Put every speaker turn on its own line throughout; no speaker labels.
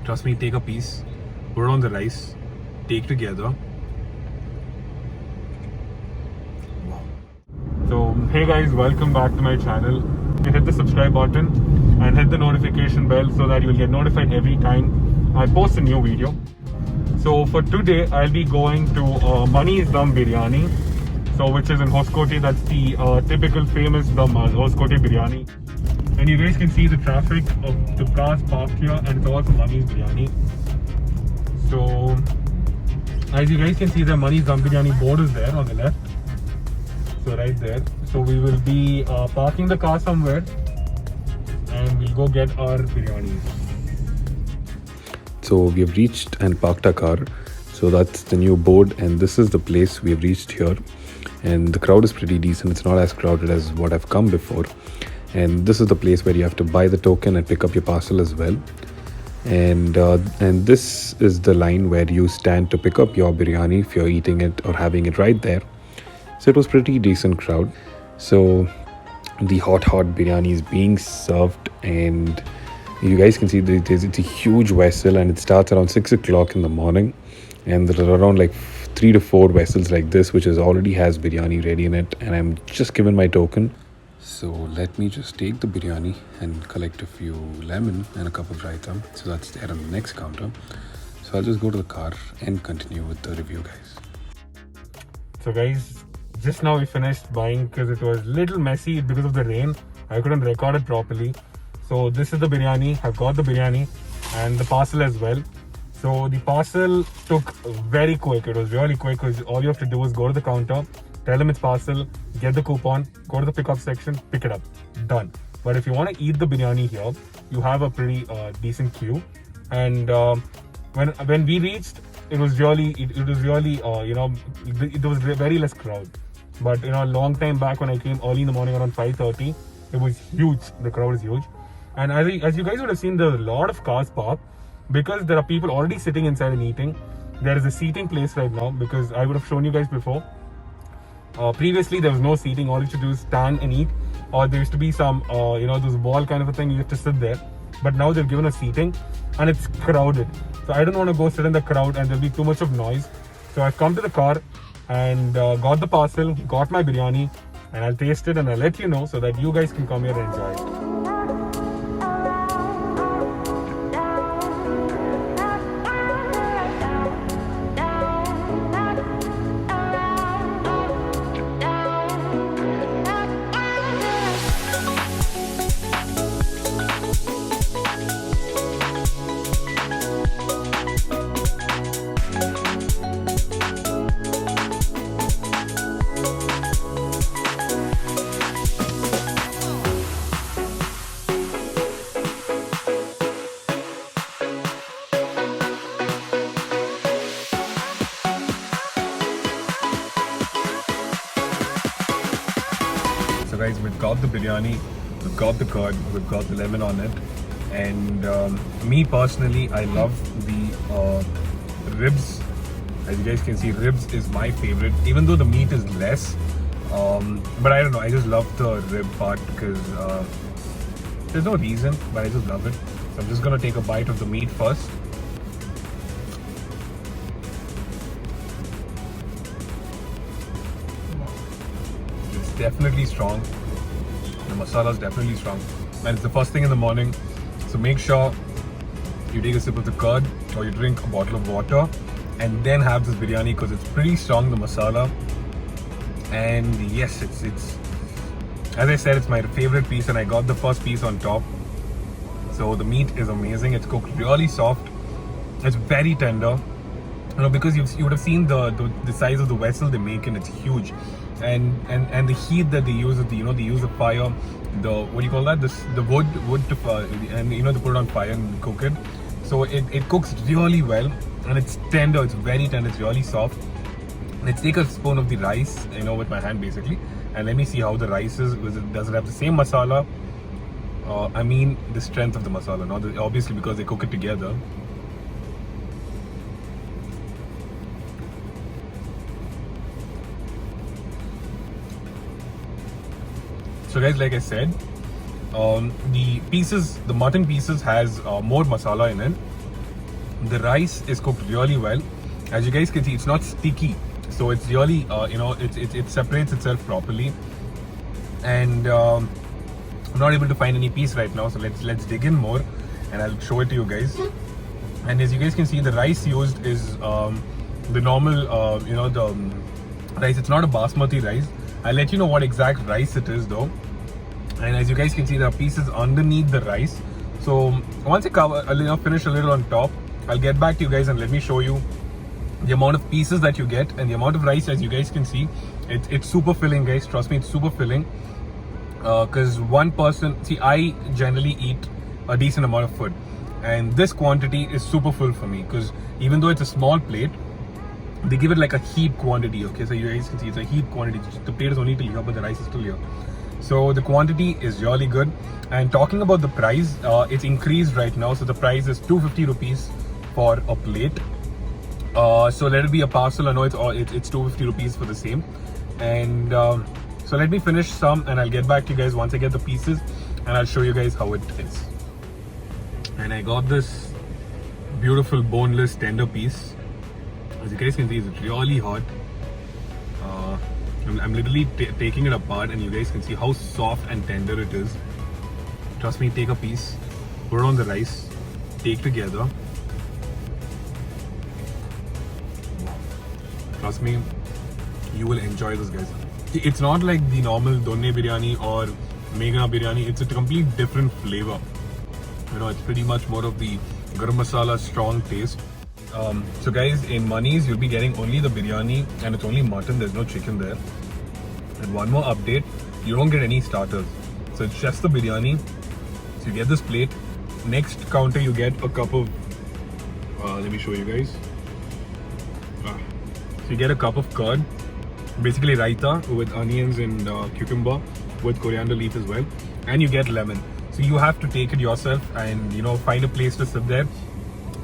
Trust me, take a piece, put it on the rice, take together. Wow. So, hey guys, welcome back to my channel. You hit the subscribe button and hit the notification bell so that you will get notified every time I post a new video. So for today, I'll be going to Mani's Dum Biryani, so which is in Hoskote. That's the typical famous Dum Hoskote Biryani. And you guys can see the traffic of the cars parked here, and it's also Mani's Biryani. So as you guys can see, the Mani's Dum Biryani board is there on the left. So right there. So we will be parking the car somewhere and we'll go get our biryani.
So we have reached and parked our car. So that's the new board, and this is the place we have reached here. And the crowd is pretty decent. It's not as crowded as what I've come before. And this is the place where you have to buy the token and pick up your parcel as well. And this is the line where you stand to pick up your biryani if you're eating it or having it right there. So it was pretty decent crowd. So the hot biryani is being served, and you guys can see it's a huge vessel, and it starts around 6 o'clock in the morning, and there are around like 3 to 4 vessels like this which already has biryani ready in it. And I'm just given my token. So let me just take the biryani and collect a few lemon and a cup of raita. So that's there on the next counter. So I'll just go to the car and continue with the review, guys.
So guys, just now we finished buying because it was a little messy because of the rain. I couldn't record it properly. So this is the biryani. I've got the biryani and the parcel as well. So the parcel took very quick. It was really quick because all you have to do is go to the counter, tell them it's parcel, get the coupon, go to the pickup section, pick it up. Done. But if you want to eat the biryani here, you have a pretty decent queue. And when we reached, it was really there was very less crowd. But a long time back when I came early in the morning around 5:30, it was huge. The crowd is huge. And as you guys would have seen, there's a lot of cars parked because there are people already sitting inside and eating. There is a seating place right now because I would have shown you guys before. Previously, there was no seating. All you should do is stand and eat. Or there used to be some, those wall kind of a thing. You have to sit there. But now they've given us seating and it's crowded. So I don't want to go sit in the crowd and there'll be too much of noise. So I've come to the car and got the parcel, got my biryani, and I'll taste it and I'll let you know so that you guys can come here and enjoy it. So guys, we've got the biryani, we've got the curd, we've got the lemon on it, and me personally, I love the ribs. As you guys can see, ribs is my favorite, even though the meat is less. But I don't know, I just love the rib part because there's no reason, but I just love it. So I'm just gonna take a bite of the meat first. Definitely strong. The masala is definitely strong, and it's the first thing in the morning. So make sure you take a sip of the curd or you drink a bottle of water and then have this biryani because it's pretty strong, the masala. And yes, it's as I said, it's my favorite piece, and I got the first piece on top. So the meat is amazing. It's cooked really soft. It's very tender. Because you would have seen the size of the vessel they make, and it's huge. And the heat that they use, they use the fire, what do you call that? The wood to and they put it on fire and cook it. So it cooks really well, and it's tender. It's very tender. It's really soft. Let's take a spoon of the rice, with my hand basically, and let me see how the rice is. Does it have the same masala? I mean the strength of the masala, obviously because they cook it together. So guys, like I said, the mutton pieces has more masala in it. The rice is cooked really well. As you guys can see, it's not sticky, so it's really it separates itself properly. And I'm not able to find any piece right now, so let's dig in more, and I'll show it to you guys. And as you guys can see, the rice used is the normal rice. It's not a basmati rice. I'll let you know what exact rice it is though. And as you guys can see, there are pieces underneath the rice. So once I finish a little on top, I'll get back to you guys and let me show you the amount of pieces that you get and the amount of rice. As you guys can see, it's super filling, guys. Trust me, it's super filling. Because one person, see, I generally eat a decent amount of food, and this quantity is super full for me. Because even though it's a small plate, they give it like a heap quantity. Okay, so you guys can see it's a heap quantity. The plate is only till here, but the rice is still here. So the quantity is really good. And talking about the price, it's increased right now. So the price is 250 rupees for a plate. So let it be a parcel. I know it's 250 rupees for the same. And so let me finish some, and I'll get back to you guys once I get the pieces, and I'll show you guys how it is. And I got this beautiful boneless tender piece. As you guys can see, it's really hot. I'm literally taking it apart, and you guys can see how soft and tender it is. Trust me, take a piece, put it on the rice, take together. Trust me, you will enjoy this, guys. It's not like the normal Donne biryani or Meghna biryani. It's a complete different flavor. You know, it's pretty much more of the garam masala strong taste. So guys, in Mani's, you'll be getting only the biryani, and it's only mutton. There's no chicken there. And one more update, you don't get any starters. So it's just the biryani. So you get this plate. Next counter, you get a cup of, let me show you guys. So you get a cup of curd, basically raita with onions and cucumber with coriander leaf as well. And you get lemon. So you have to take it yourself and, you know, find a place to sit there.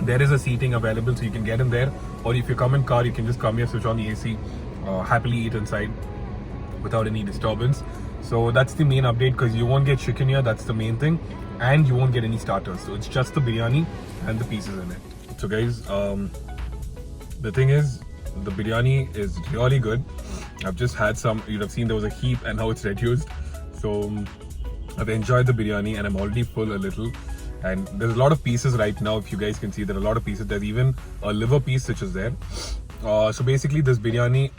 There is a seating available, so you can get in there. Or if you come in car, you can just come here, switch on the AC, happily eat inside without any disturbance. So that's the main update, because you won't get chicken here, that's the main thing. And you won't get any starters. So it's just the biryani and the pieces in it. So guys, the thing is, the biryani is really good. I've just had some. You'd have seen there was a heap and how it's reduced. So I've enjoyed the biryani, and I'm already full a little. And there's a lot of pieces right now. If you guys can see, there are a lot of pieces. There's even a liver piece which is there. So basically, this biryani,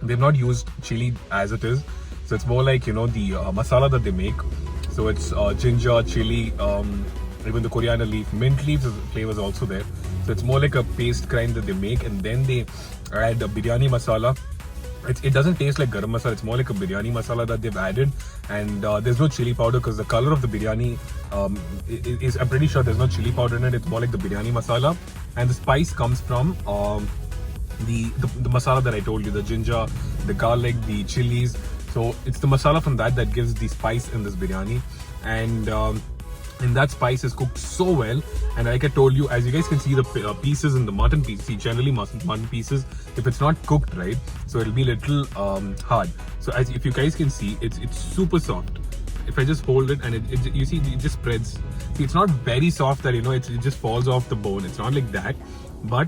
they've not used chili as it is. So it's more like, you know, the masala that they make. So it's ginger, chili, even the coriander leaf, mint leaves flavors also there. So it's more like a paste kind that they make, and then they add a biryani masala. It doesn't taste like garam masala. It's more like a biryani masala that they've added, and there's no chili powder, because the color of the biryani is, I'm pretty sure there's no chili powder in it. It's more like the biryani masala, and the spice comes from the masala that I told you, the ginger, the garlic, the chilies. So it's the masala from that gives the spice in this biryani, and that spice is cooked so well. And like I told you, as you guys can see, the pieces in the mutton pieces, see, generally mutton pieces, if it's not cooked right, so it'll be a little hard. So if you guys can see, it's super soft. If I just hold it, and you see, it just spreads. See, it's not very soft that, you know, it just falls off the bone. It's not like that, but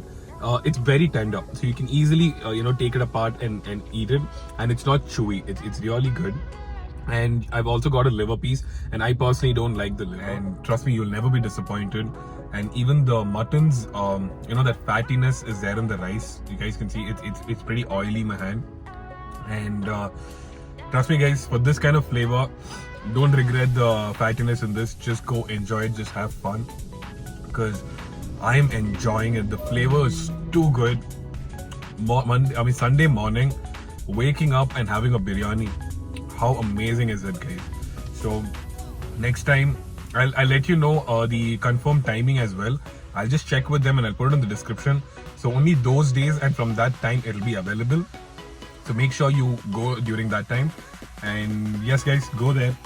it's very tender, so you can easily you know, take it apart and eat it, and it's not chewy. It's really good. And I've also got a liver piece, and I personally don't like the liver. And trust me, you'll never be disappointed. And even the muttons, you know, that fattiness is there in the rice. You guys can see it's pretty oily in my hand. And trust me, guys, for this kind of flavor, don't regret the fattiness in this. Just go enjoy it, just have fun, because I'm enjoying it. The flavor is too good. Sunday morning, waking up and having a biryani. How amazing is that, guys? So next time, I'll let you know the confirmed timing as well. I'll just check with them, and I'll put it in the description. So only those days, and from that time it'll be available. So make sure you go during that time. And yes, guys, go there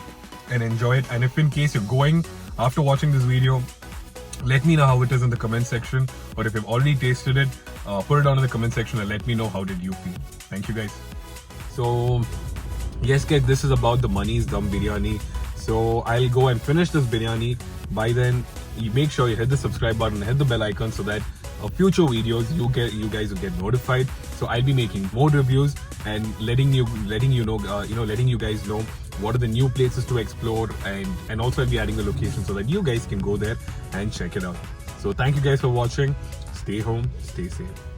and enjoy it. And if in case you're going after watching this video, let me know how it is in the comment section. Or if you've already tasted it, put it down in the comment section and let me know how did you feel. Thank you, guys. So yes, guys, this is about the Mani's Dum Biryani. So I'll go and finish this biryani. By then, you make sure you hit the subscribe button, hit the bell icon so that future videos you guys will get notified. So I'll be making more reviews and letting you guys know what are the new places to explore, and also I'll be adding the location so that you guys can go there and check it out. So thank you guys for watching. Stay home, stay safe.